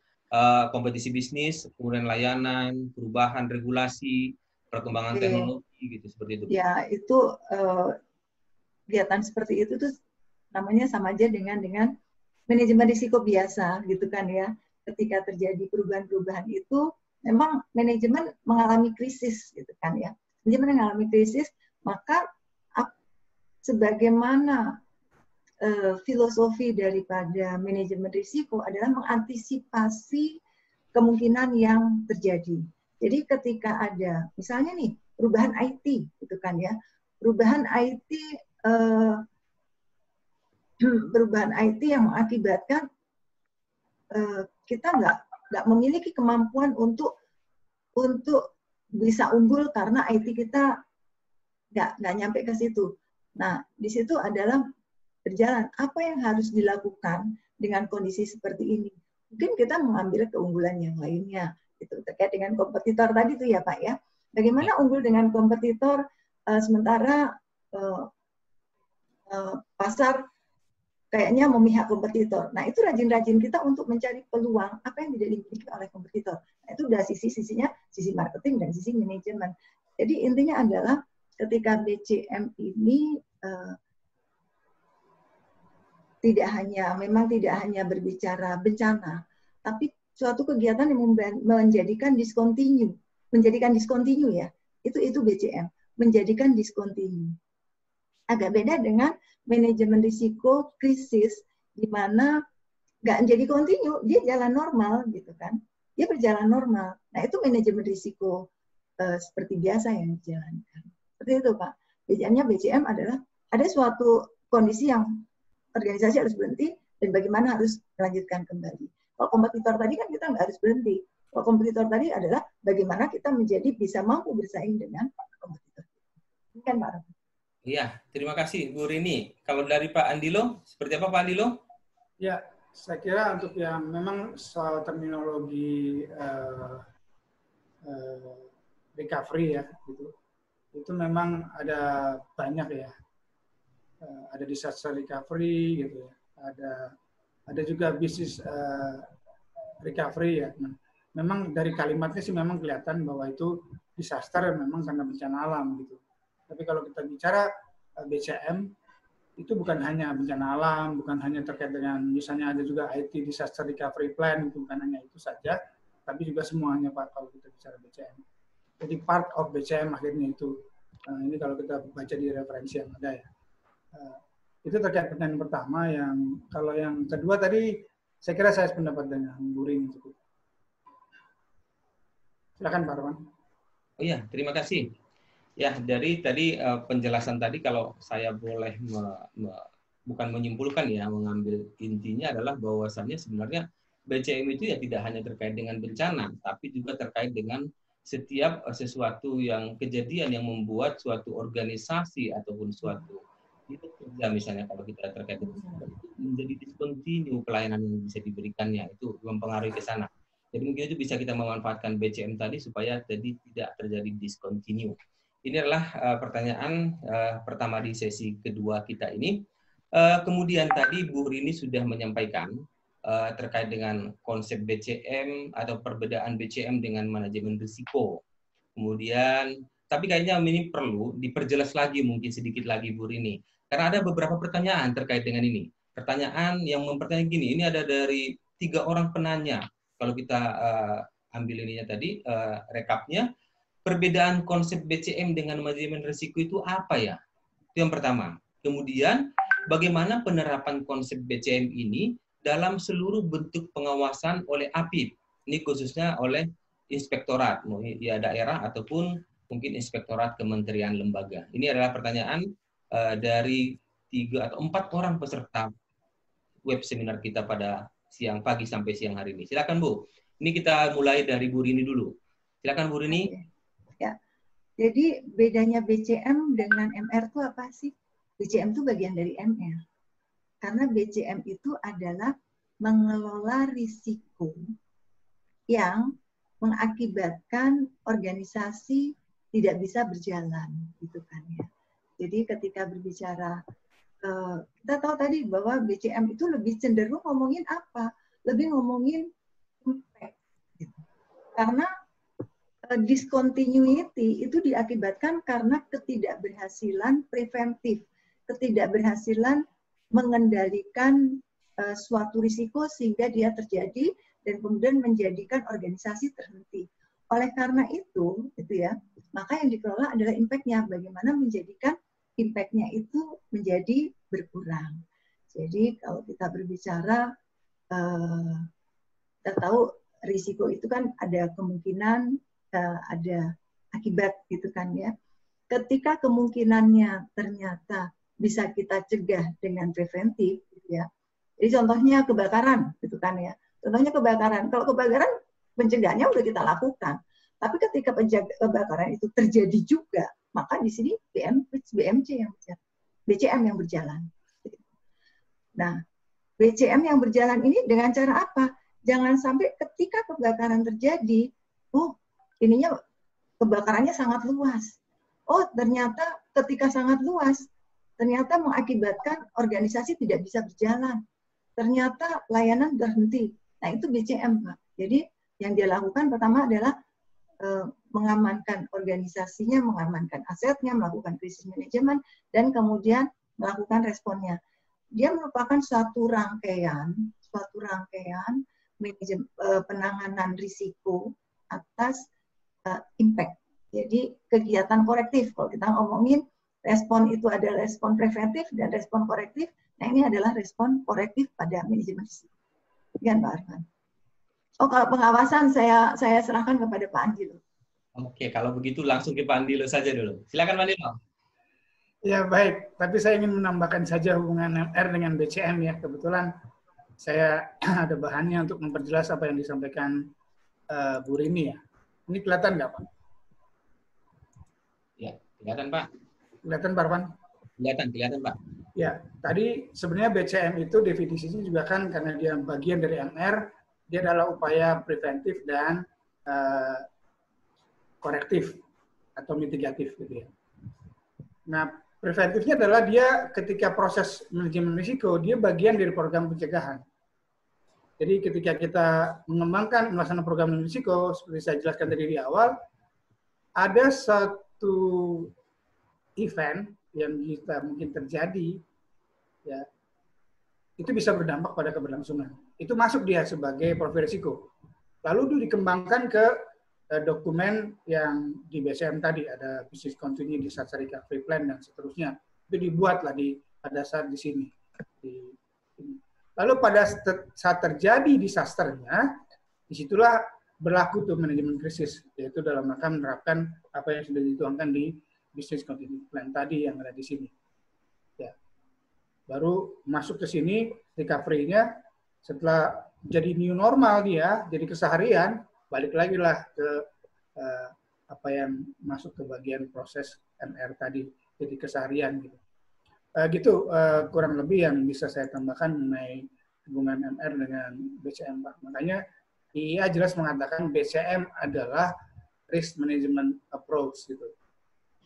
kompetisi bisnis, kemudian layanan, perubahan regulasi, perkembangan teknologi, gitu seperti itu. Ya, itu kegiatan seperti itu tuh namanya sama aja dengan manajemen risiko biasa, gitu kan ya. Ketika terjadi perubahan-perubahan itu, memang manajemen mengalami krisis, gitu kan ya. Manajemen mengalami krisis, maka sebagaimana filosofi daripada manajemen risiko adalah mengantisipasi kemungkinan yang terjadi. Jadi ketika ada, misalnya nih, perubahan IT, gitu kan ya. Perubahan IT yang mengakibatkan kita nggak memiliki kemampuan untuk bisa unggul karena IT kita nggak nyampe ke situ. Nah, di situ adalah berjalan apa yang harus dilakukan dengan kondisi seperti ini. Mungkin kita mengambil keunggulan yang lainnya. Itu terkait dengan kompetitor tadi tuh ya Pak ya. Bagaimana unggul dengan kompetitor sementara pasar kayaknya memihak kompetitor. Nah, itu rajin-rajin kita untuk mencari peluang apa yang tidak dimiliki oleh kompetitor. Nah, itu udah sisi-sisinya, sisi marketing dan sisi manajemen. Jadi intinya adalah ketika BCM ini memang tidak hanya berbicara bencana, tapi suatu kegiatan yang menjadikan discontinue ya. Itu BCM, menjadikan discontinue. Agak beda dengan manajemen risiko krisis, di mana nggak jadi continue, dia jalan normal gitu kan, dia berjalan normal. Nah itu manajemen risiko seperti biasa yang dijalankan. Seperti itu Pak. Bedanya BCM adalah ada suatu kondisi yang organisasi harus berhenti dan bagaimana harus melanjutkan kembali. Kalau kompetitor tadi kan kita nggak harus berhenti. Kalau kompetitor tadi adalah bagaimana kita menjadi bisa mampu bersaing dengan kompetitor. Ini kan Pak. Iya, terima kasih Bu Rini. Kalau dari Pak Andilo, seperti apa Pak Andilo? Ya, saya kira untuk yang memang soal terminologi recovery ya, gitu, itu memang ada banyak ya. Ada disaster recovery gitu ya. Ada juga business recovery ya. Nah, memang dari kalimatnya sih memang kelihatan bahwa itu disaster memang karena bencana alam gitu. Tapi kalau kita bicara BCM itu bukan hanya bencana alam, bukan hanya terkait dengan misalnya ada juga IT disaster recovery plan, itu bukan hanya itu saja, tapi juga semuanya Pak kalau kita bicara BCM. Jadi part of BCM akhirnya itu. Ini kalau kita baca di referensi yang ada ya. Itu terkait pertanyaan pertama. Yang kalau yang kedua tadi saya kira saya sependapat dengan Bu Rini cukup. Silakan Pak Arwan. Oh iya, terima kasih. Ya, dari tadi penjelasan tadi kalau saya boleh bukan menyimpulkan ya, mengambil intinya adalah bahwasannya sebenarnya BCM itu ya tidak hanya terkait dengan bencana, tapi juga terkait dengan setiap sesuatu yang kejadian yang membuat suatu organisasi ataupun suatu itu kerja misalnya kalau kita terkait dengan itu menjadi discontinue pelayanan yang bisa diberikannya, itu mempengaruhi ke sana. Jadi mungkin itu bisa kita memanfaatkan BCM tadi supaya jadi tidak terjadi discontinue. Ini adalah pertanyaan pertama di sesi kedua kita ini. Kemudian tadi Bu Rini sudah menyampaikan terkait dengan konsep BCM atau perbedaan BCM dengan manajemen risiko. Kemudian, tapi kayaknya ini perlu diperjelas lagi mungkin sedikit lagi Bu Rini. Karena ada beberapa pertanyaan terkait dengan ini. Pertanyaan yang mempertanyakan gini, ini ada dari 3 orang penanya. Kalau kita ambil ininya tadi, rekapnya, perbedaan konsep BCM dengan manajemen risiko itu apa ya? Itu yang pertama. Kemudian, bagaimana penerapan konsep BCM ini dalam seluruh bentuk pengawasan oleh APIP? Ini khususnya oleh inspektorat, ya daerah ataupun mungkin inspektorat kementerian lembaga. Ini adalah pertanyaan dari 3 atau 4 orang peserta web seminar kita pada siang pagi sampai siang hari ini. Silakan Bu. Ini kita mulai dari Bu Rini dulu. Silakan Bu Rini. Ya, jadi bedanya BCM dengan MR itu apa sih? BCM itu bagian dari MR. Karena BCM itu adalah mengelola risiko yang mengakibatkan organisasi tidak bisa berjalan, gitu kan ya. Jadi ketika berbicara, kita tahu tadi bahwa BCM itu lebih cenderung ngomongin apa? Lebih ngomongin impact. Gitu. Karena discontinuity itu diakibatkan karena ketidakberhasilan preventif, ketidakberhasilan mengendalikan suatu risiko sehingga dia terjadi dan kemudian menjadikan organisasi terhenti. Oleh karena itu ya, maka yang dikelola adalah impact-nya, bagaimana menjadikan impact-nya itu menjadi berkurang. Jadi kalau kita berbicara, kita tahu risiko itu kan ada kemungkinan, ada akibat gitu kan ya. Ketika kemungkinannya ternyata bisa kita cegah dengan preventif gitu ya. Jadi contohnya kebakaran gitu kan ya. Contohnya kebakaran. Kalau kebakaran pencegahannya udah kita lakukan. Tapi ketika kebakaran itu terjadi juga, maka di sini BCM yang berjalan. Nah, BCM yang berjalan ini dengan cara apa? Jangan sampai ketika kebakaran terjadi, ininya kebakarannya sangat luas. Oh, ternyata ketika sangat luas, ternyata mengakibatkan organisasi tidak bisa berjalan. Ternyata layanan berhenti. Nah, itu BCM, Pak. Jadi, yang dia lakukan pertama adalah mengamankan organisasinya, mengamankan asetnya, melakukan krisis manajemen, dan kemudian melakukan responnya. Dia merupakan suatu rangkaian penanganan risiko atas impact. Jadi kegiatan korektif. Kalau kita ngomongin respon itu ada respon preventif dan respon korektif. Nah ini adalah respon korektif pada manajemen risiko. Demikian Pak Arfan. Oh kalau pengawasan saya serahkan kepada Pak Andilo. Oke, kalau begitu langsung ke Pak Andilo saja dulu. Silakan Pak Andilo. Ya baik, tapi saya ingin menambahkan saja hubungan MR dengan BCM ya. Kebetulan saya ada bahannya untuk memperjelas apa yang disampaikan Bu Rini ya. Ini kelihatan nggak Pak? Ya, kelihatan Pak. Kelihatan Pak Arfan? Kelihatan, Pak. Ya, tadi sebenarnya BCM itu definisinya juga kan karena dia bagian dari MR, dia adalah upaya preventif dan korektif atau mitigatif gitu ya. Nah, preventifnya adalah dia ketika proses manajemen risiko, dia bagian dari program pencegahan. Jadi ketika kita mengembangkan melaksanakan program manajemen risiko, seperti saya jelaskan tadi di awal, ada satu event yang kita mungkin terjadi, ya, itu bisa berdampak pada keberlangsungan. Itu masuk dia sebagai profil risiko. Lalu itu dikembangkan ke dokumen yang di BCM tadi, ada business continuity, disaster recovery plan, dan seterusnya. Itu dibuatlah pada saat di sini. Lalu pada saat terjadi disasternya, disitulah berlaku tuh manajemen krisis, yaitu dalam rangka menerapkan apa yang sudah dituangkan di business continuity plan tadi yang ada di sini. Ya. Baru masuk ke sini, recovery-nya setelah jadi new normal dia, jadi keseharian, balik lagi lah ke apa yang masuk ke bagian proses MR tadi, jadi keseharian gitu. Kurang lebih yang bisa saya tambahkan mengenai hubungan MR dengan BCM, Pak. Makanya IIA jelas mengatakan BCM adalah risk management approach gitu.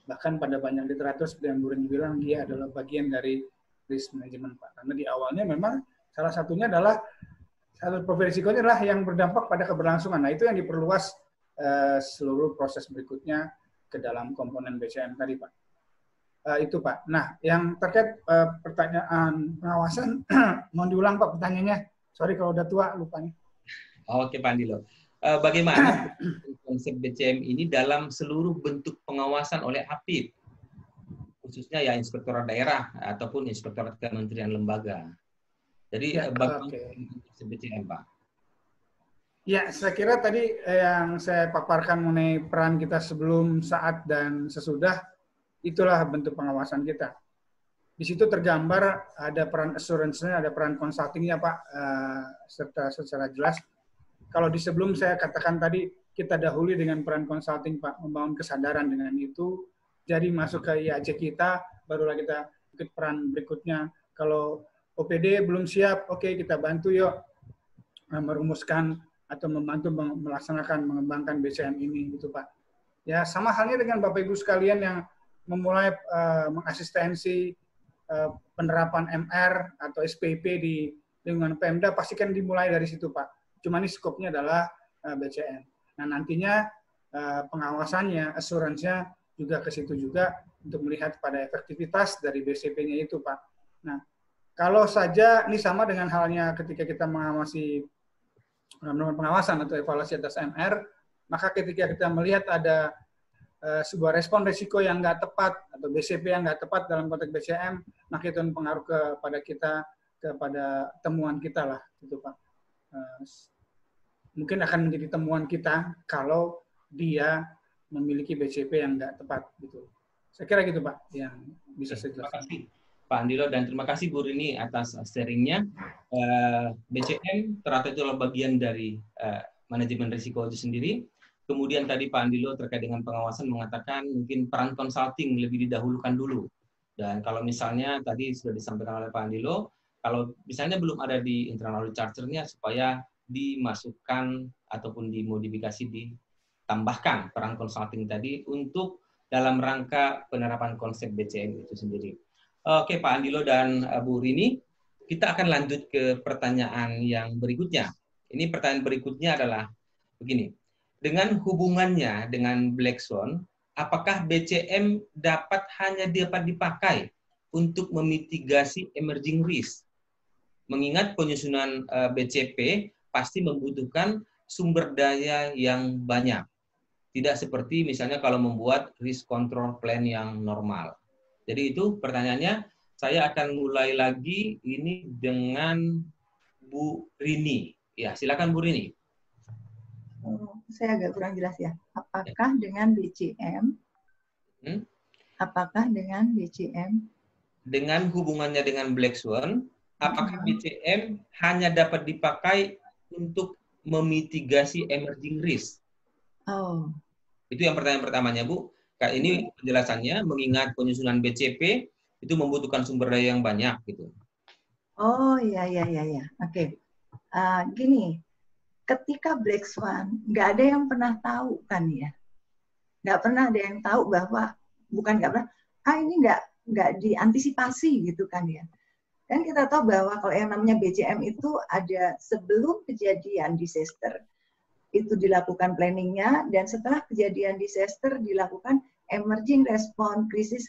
Bahkan pada banyak literatur seperti yang Bu Rini bilang, dia adalah bagian dari risk management, Pak. Karena di awalnya memang salah satunya adalah satu profil risikonya adalah yang berdampak pada keberlangsungan. Nah, itu yang diperluas seluruh proses berikutnya ke dalam komponen BCM tadi, Pak. Itu, Pak. Nah, yang terkait pertanyaan pengawasan, mohon diulang, Pak, pertanyaannya. Sorry kalau udah tua, lupanya. Oke, Pak Andilo. Bagaimana konsep BCM ini dalam seluruh bentuk pengawasan oleh APIP, khususnya ya inspektorat daerah ataupun inspektorat kementerian lembaga. Jadi bagaimana konsep BCM, Pak? Ya, saya kira tadi yang saya paparkan mengenai peran kita sebelum, saat, dan sesudah, itulah bentuk pengawasan kita. Di situ tergambar ada peran assurance-nya, ada peran consulting-nya, Pak, serta secara jelas. Kalau di sebelum saya katakan tadi, kita dahului dengan peran consulting, Pak, membangun kesadaran dengan itu, jadi masuk ke IAC kita, barulah kita ikut peran berikutnya. Kalau OPD belum siap, oke, kita bantu yuk merumuskan atau membantu melaksanakan, mengembangkan BCM ini, gitu, Pak. Ya, sama halnya dengan Bapak Ibu sekalian yang memulai mengasistensi penerapan MR atau SPP di lingkungan Pemda, pasti kan dimulai dari situ, Pak. Cuma ini skopnya adalah BCM. Nah, nantinya pengawasannya, assurance-nya juga ke situ juga untuk melihat pada efektivitas dari BCP-nya itu, Pak. Nah, kalau saja ini sama dengan halnya ketika kita mengawasi pengawasan atau evaluasi atas MR, maka ketika kita melihat ada sebuah respon risiko yang nggak tepat atau BCP yang nggak tepat dalam konteks BCM, maka itu mempengaruhi kepada kita, kepada temuan kita lah, gitu, Pak. Mungkin akan menjadi temuan kita kalau dia memiliki BCP yang nggak tepat, gitu. Saya kira gitu, Pak, yang bisa saya jelaskan. Terima kasih, Pak Andilo, dan terima kasih Bu Rini atas sharingnya. BCM ternyata itu adalah bagian dari manajemen risiko itu sendiri. Kemudian tadi Pak Andilo terkait dengan pengawasan mengatakan mungkin peran consulting lebih didahulukan dulu. Dan kalau misalnya tadi sudah disampaikan oleh Pak Andilo, kalau misalnya belum ada di internal audit charter-nya, supaya dimasukkan ataupun dimodifikasi, ditambahkan peran consulting tadi untuk dalam rangka penerapan konsep BCM itu sendiri. Oke, Pak Andilo dan Bu Rini, kita akan lanjut ke pertanyaan yang berikutnya. Ini pertanyaan berikutnya adalah begini. Dengan hubungannya dengan Black Swan, apakah BCM hanya dapat dipakai untuk memitigasi emerging risk? Mengingat penyusunan BCP pasti membutuhkan sumber daya yang banyak. Tidak seperti misalnya kalau membuat risk control plan yang normal. Jadi itu pertanyaannya. Saya akan mulai lagi ini dengan Bu Rini. Ya, silakan Bu Rini. Saya agak kurang jelas ya. Apakah dengan BCM? Apakah dengan BCM? Dengan hubungannya dengan Black Swan, apakah BCM hanya dapat dipakai untuk memitigasi emerging risk? Oh. Itu yang pertanyaan pertamanya, Bu. Ini penjelasannya, mengingat penyusunan BCP itu membutuhkan sumber daya yang banyak gitu. Oh iya. Oke. Gini, ketika Black Swan nggak ada yang pernah tahu kan ya, nggak pernah ada yang tahu bahwa nggak pernah, ini nggak diantisipasi gitu kan ya. Dan kita tahu bahwa kalau yang namanya BCM itu ada sebelum kejadian disaster itu dilakukan planningnya, dan setelah kejadian disaster dilakukan emerging response, krisis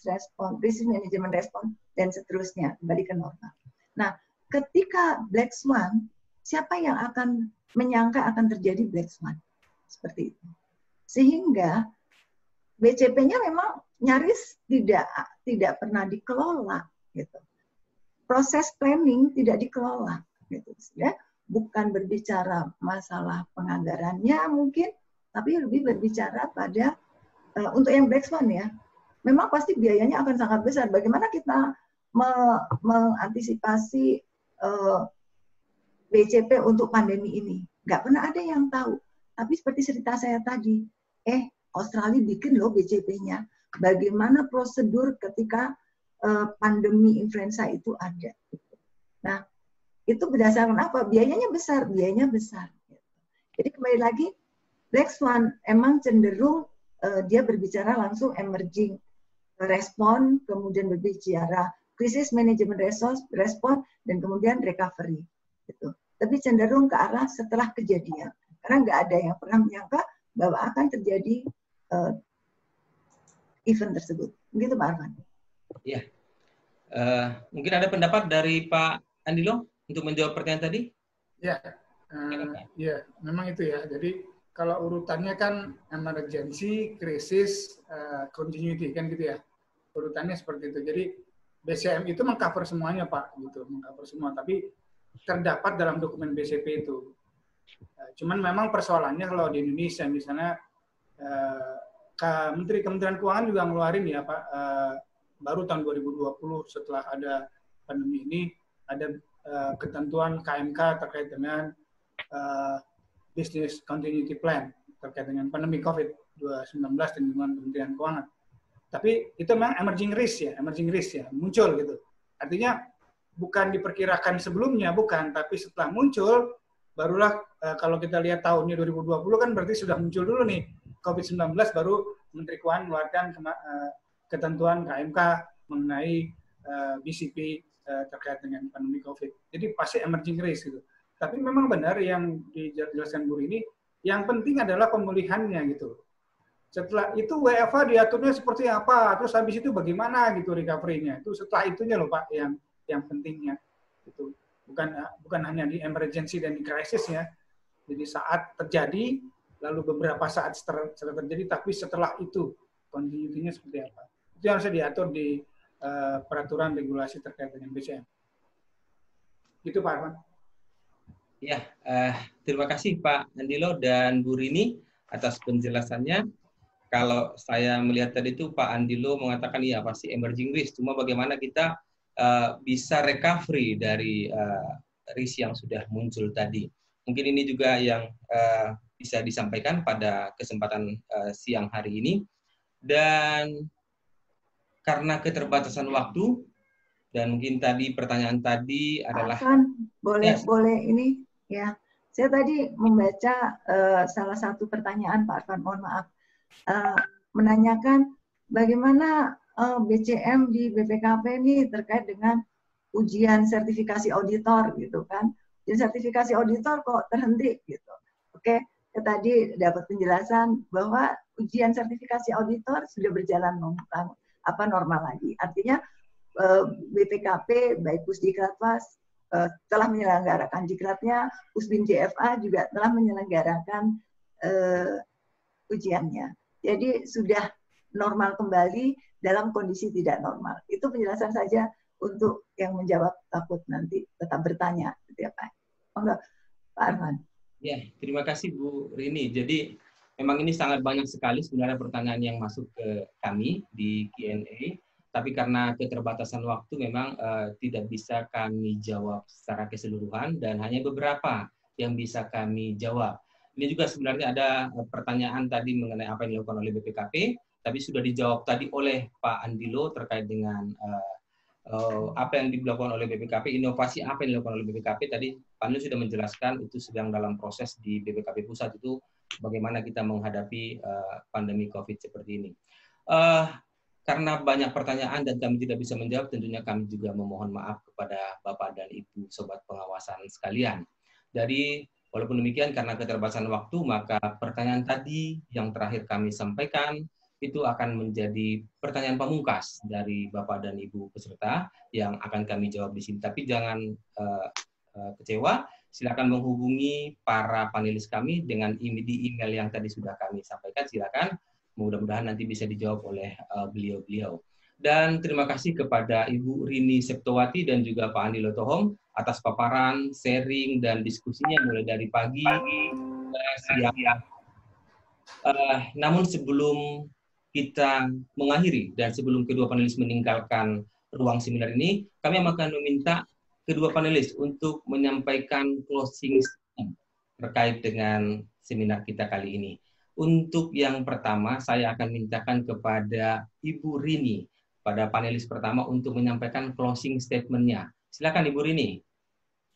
management response, dan seterusnya kembali ke normal. Nah, ketika Black Swan, siapa yang akan menyangka akan terjadi Black Swan seperti itu? Sehingga BCP-nya memang nyaris tidak pernah dikelola, gitu. Proses planning tidak dikelola, gitu ya. Bukan berbicara masalah penganggarannya mungkin, tapi lebih berbicara pada untuk yang Black Swan ya, memang pasti biayanya akan sangat besar. Bagaimana kita mengantisipasi BCP untuk pandemi ini? Nggak pernah ada yang tahu. Tapi seperti cerita saya tadi, Australia bikin loh BCP-nya. Bagaimana prosedur ketika pandemi influenza itu ada. Nah, itu berdasarkan apa? Biayanya besar. Jadi kembali lagi, Black Swan emang cenderung dia berbicara langsung emerging respon, kemudian berbicara krisis manajemen respon, dan kemudian recovery. Gitu. Tapi cenderung ke arah setelah kejadian. Karena nggak ada yang pernah menyangka bahwa akan terjadi event tersebut. Begitu Pak Arfan. Iya. Mungkin ada pendapat dari Pak Andilo untuk menjawab pertanyaan tadi? Ya, memang itu ya. Jadi kalau urutannya kan emergency, krisis, continuity kan gitu ya. Urutannya seperti itu. Jadi BCM itu mengcover semuanya Pak, gitu, mengcover semua. Tapi terdapat dalam dokumen BCP itu. Cuman memang persoalannya kalau di Indonesia misalnya Kementerian Keuangan juga ngeluarin ya Pak, baru tahun 2020 setelah ada pandemi ini ada ketentuan KMK terkait dengan Business Continuity Plan terkait dengan pandemi COVID-19 dan dengan Kementerian Keuangan. Tapi itu memang emerging risk ya, muncul gitu. Artinya bukan diperkirakan sebelumnya, bukan, tapi setelah muncul, barulah kalau kita lihat tahunnya 2020 kan berarti sudah muncul dulu nih COVID-19, baru Menteri Keuangan mengeluarkan ketentuan KMK mengenai BCP terkait dengan pandemi COVID. Jadi pasti emerging risk gitu. Tapi memang benar yang dijelaskan Bu ini, yang penting adalah pemulihannya gitu. Setelah itu WFH diaturnya seperti apa, terus habis itu bagaimana gitu recovery-nya. Itu setelah itunya loh Pak yang pentingnya. Gitu. Bukan hanya di emergency dan di crisis ya. Jadi saat terjadi, lalu beberapa saat setelah terjadi, tapi setelah itu continuity-nya seperti apa. Itu yang harus diatur di peraturan regulasi terkait dengan BCM. Gitu Pak Arfan. Ya, terima kasih Pak Andilo dan Bu Rini atas penjelasannya. Kalau saya melihat tadi itu Pak Andilo mengatakan iya pasti emerging risk. Cuma bagaimana kita bisa recovery dari risk yang sudah muncul tadi. Mungkin ini juga yang bisa disampaikan pada kesempatan siang hari ini. Dan karena keterbatasan waktu dan mungkin tadi pertanyaan tadi adalah boleh ini ya. Saya tadi membaca salah satu pertanyaan Pak Arfan, mohon maaf, menanyakan bagaimana BCM di BPKP ini terkait dengan ujian sertifikasi auditor gitu kan. Ujian sertifikasi auditor kok terhenti gitu. Oke, tadi dapat penjelasan bahwa ujian sertifikasi auditor sudah berjalan normal lagi. Artinya BPKP baik Pusdiklatwas telah menyelenggarakan diklatnya, Pusbin JFA juga telah menyelenggarakan ujiannya. Jadi sudah normal kembali dalam kondisi tidak normal. Itu penjelasan saja untuk yang menjawab takut nanti tetap bertanya, gitu ya Pak. Enggak, Pak Arfan. Ya, terima kasih Bu Rini. Jadi memang ini sangat banyak sekali sebenarnya pertanyaan yang masuk ke kami di Q&A. Tapi karena keterbatasan waktu memang tidak bisa kami jawab secara keseluruhan dan hanya beberapa yang bisa kami jawab. Ini juga sebenarnya ada pertanyaan tadi mengenai apa yang dilakukan oleh BPKP, tapi sudah dijawab tadi oleh Pak Andilo terkait dengan apa yang dilakukan oleh BPKP, inovasi apa yang dilakukan oleh BPKP. Tadi Pak Nil sudah menjelaskan itu sedang dalam proses di BPKP Pusat itu bagaimana kita menghadapi pandemi COVID seperti ini. Karena banyak pertanyaan dan kami tidak bisa menjawab, tentunya kami juga memohon maaf kepada Bapak dan Ibu Sobat Pengawasan sekalian. Jadi, walaupun demikian, karena keterbatasan waktu, maka pertanyaan tadi yang terakhir kami sampaikan, itu akan menjadi pertanyaan pamungkas dari Bapak dan Ibu peserta yang akan kami jawab di sini. Tapi jangan kecewa, silakan menghubungi para panelis kami dengan di email yang tadi sudah kami sampaikan, silakan. Mudah-mudahan nanti bisa dijawab oleh beliau-beliau. Dan terima kasih kepada Ibu Rini Septowati dan juga Pak Andilo Tohom atas paparan, sharing, dan diskusinya mulai dari pagi siang. Namun sebelum kita mengakhiri dan sebelum kedua panelis meninggalkan ruang seminar ini, kami akan meminta kedua panelis untuk menyampaikan closing statement terkait dengan seminar kita kali ini. Untuk yang pertama, saya akan mintakan kepada Ibu Rini, pada panelis pertama, untuk menyampaikan closing statement-nya. Silakan Ibu Rini.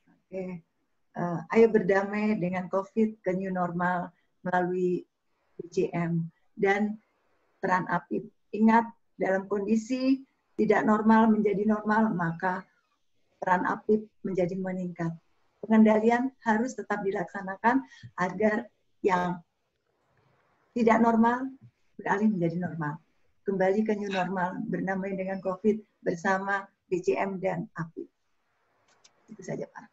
Oke. Ayo berdamai dengan COVID ke new normal melalui BCM dan peran APIP. Ingat, dalam kondisi tidak normal menjadi normal, maka peran APIP menjadi meningkat. Pengendalian harus tetap dilaksanakan agar yang tidak normal beralih menjadi normal. Kembali ke new normal, berdamai dengan COVID bersama BCM dan APIP. Itu saja, Pak.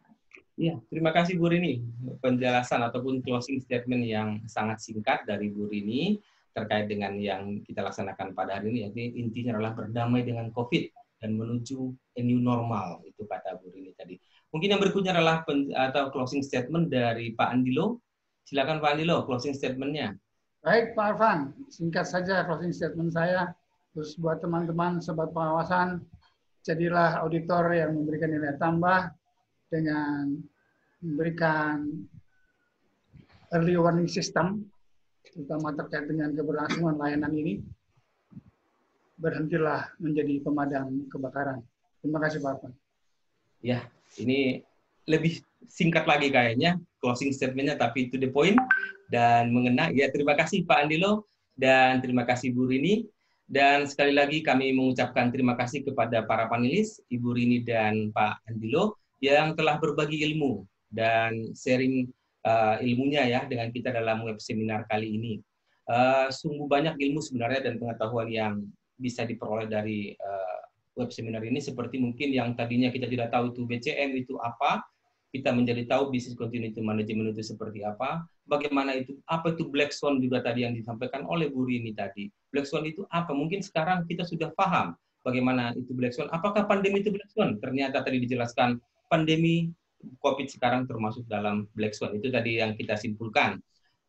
Ya, terima kasih Bu Rini. Penjelasan ataupun closing statement yang sangat singkat dari Bu Rini terkait dengan yang kita laksanakan pada hari ini, yaitu intinya adalah berdamai dengan COVID dan menuju new normal, itu kata Bu Rini tadi. Mungkin yang berikutnya adalah atau closing statement dari Pak Andilo. Silakan Pak Andilo, closing statement-nya. Baik Pak Arfan, singkat saja closing statement saya. Terus buat teman-teman sobat pengawasan, jadilah auditor yang memberikan nilai tambah dengan memberikan early warning system, terutama terkait dengan keberlangsungan layanan ini. Berhentilah menjadi pemadam kebakaran. Terima kasih Pak Arfan. Ya, ini lebih singkat lagi kayaknya closing statement-nya, tapi to the point dan mengena. Ya, terima kasih Pak Andilo dan terima kasih Bu Rini. Dan sekali lagi kami mengucapkan terima kasih kepada para panelis, Ibu Rini dan Pak Andilo, yang telah berbagi ilmu dan sharing ilmunya ya dengan kita dalam web seminar kali ini. Sungguh banyak ilmu sebenarnya dan pengetahuan yang bisa diperoleh dari web seminar ini, seperti mungkin yang tadinya kita tidak tahu itu BCM itu apa, kita menjadi tahu business continuity management itu seperti apa, bagaimana itu, apa itu Black Swan juga tadi yang disampaikan oleh Bu Rini tadi. Black Swan itu apa? Mungkin sekarang kita sudah paham bagaimana itu Black Swan. Apakah pandemi itu Black Swan? Ternyata tadi dijelaskan pandemi COVID sekarang termasuk dalam Black Swan. Itu tadi yang kita simpulkan.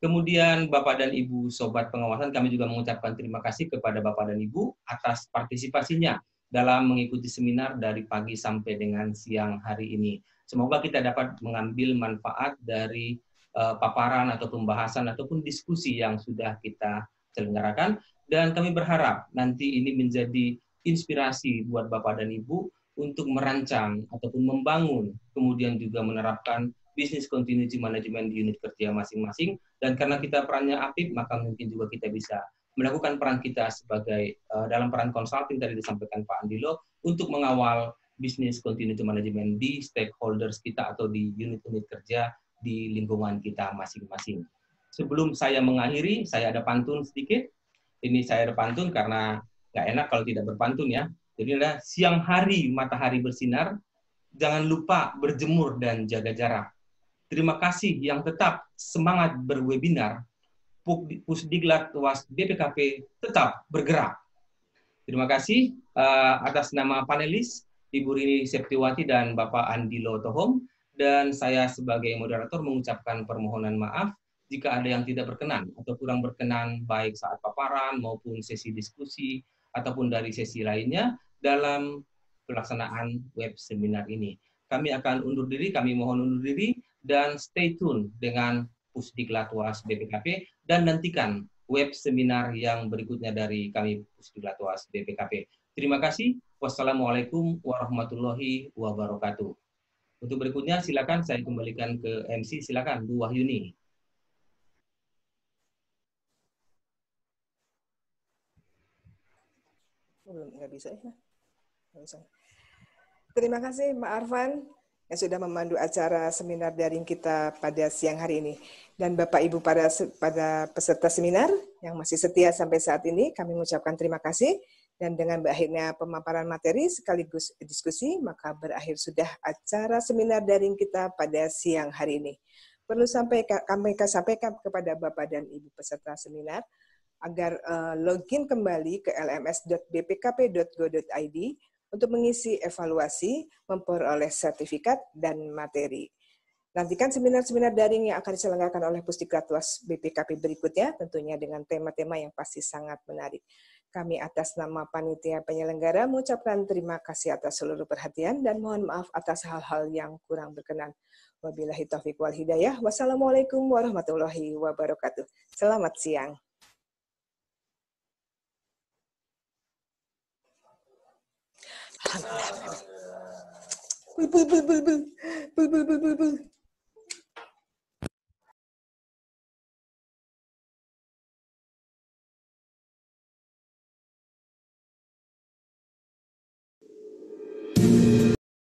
Kemudian Bapak dan Ibu Sobat Pengawasan, kami juga mengucapkan terima kasih kepada Bapak dan Ibu atas partisipasinya dalam mengikuti seminar dari pagi sampai dengan siang hari ini. Semoga kita dapat mengambil manfaat dari paparan atau pembahasan ataupun diskusi yang sudah kita selenggarakan. Dan kami berharap nanti ini menjadi inspirasi buat Bapak dan Ibu untuk merancang ataupun membangun, kemudian juga menerapkan business continuity management di unit kerja masing-masing. Dan karena kita perannya aktif, maka mungkin juga kita bisa melakukan peran kita sebagai dalam peran consulting tadi disampaikan Pak Andilo untuk mengawal business continuity management di stakeholders kita atau di unit-unit kerja di lingkungan kita masing-masing. Sebelum saya mengakhiri, saya ada pantun sedikit. Ini saya ada pantun karena nggak enak kalau tidak berpantun ya. Jadi adalah siang hari matahari bersinar, jangan lupa berjemur dan jaga jarak. Terima kasih yang tetap semangat berwebinar. Pusdiklatwas BPKP tetap bergerak. Terima kasih atas nama panelis Ibu Rini Septiwati dan Bapak Andilo Tohom, dan saya sebagai moderator mengucapkan permohonan maaf jika ada yang tidak berkenan atau kurang berkenan baik saat paparan maupun sesi diskusi ataupun dari sesi lainnya dalam pelaksanaan web seminar ini. Kami akan undur diri, kami mohon undur diri, dan stay tune dengan Pusdiklatwas BPKP dan nantikan web seminar yang berikutnya dari kami Pusdiklatwas BPKP. Terima kasih. Wassalamualaikum warahmatullahi wabarakatuh. Untuk berikutnya silakan saya kembalikan ke MC, silakan Bu Wahyuni. Nggak bisa ya. Nggak bisa. Terima kasih Pak Arfan yang sudah memandu acara seminar daring kita pada siang hari ini. Dan Bapak Ibu pada peserta seminar yang masih setia sampai saat ini, kami mengucapkan terima kasih. Dan dengan berakhirnya pemaparan materi sekaligus diskusi, maka berakhir sudah acara seminar daring kita pada siang hari ini. Perlu kami sampaikan kepada Bapak dan Ibu peserta seminar, agar login kembali ke lms.bpkp.go.id untuk mengisi evaluasi, memperoleh sertifikat, dan materi. Nantikan seminar-seminar daring yang akan diselenggarakan oleh Pusdiklatwas BPKP berikutnya, tentunya dengan tema-tema yang pasti sangat menarik. Kami atas nama panitia penyelenggara mengucapkan terima kasih atas seluruh perhatian dan mohon maaf atas hal-hal yang kurang berkenan. Wabillahi taufiq wal hidayah. Wassalamualaikum warahmatullahi wabarakatuh. Selamat siang. Bul.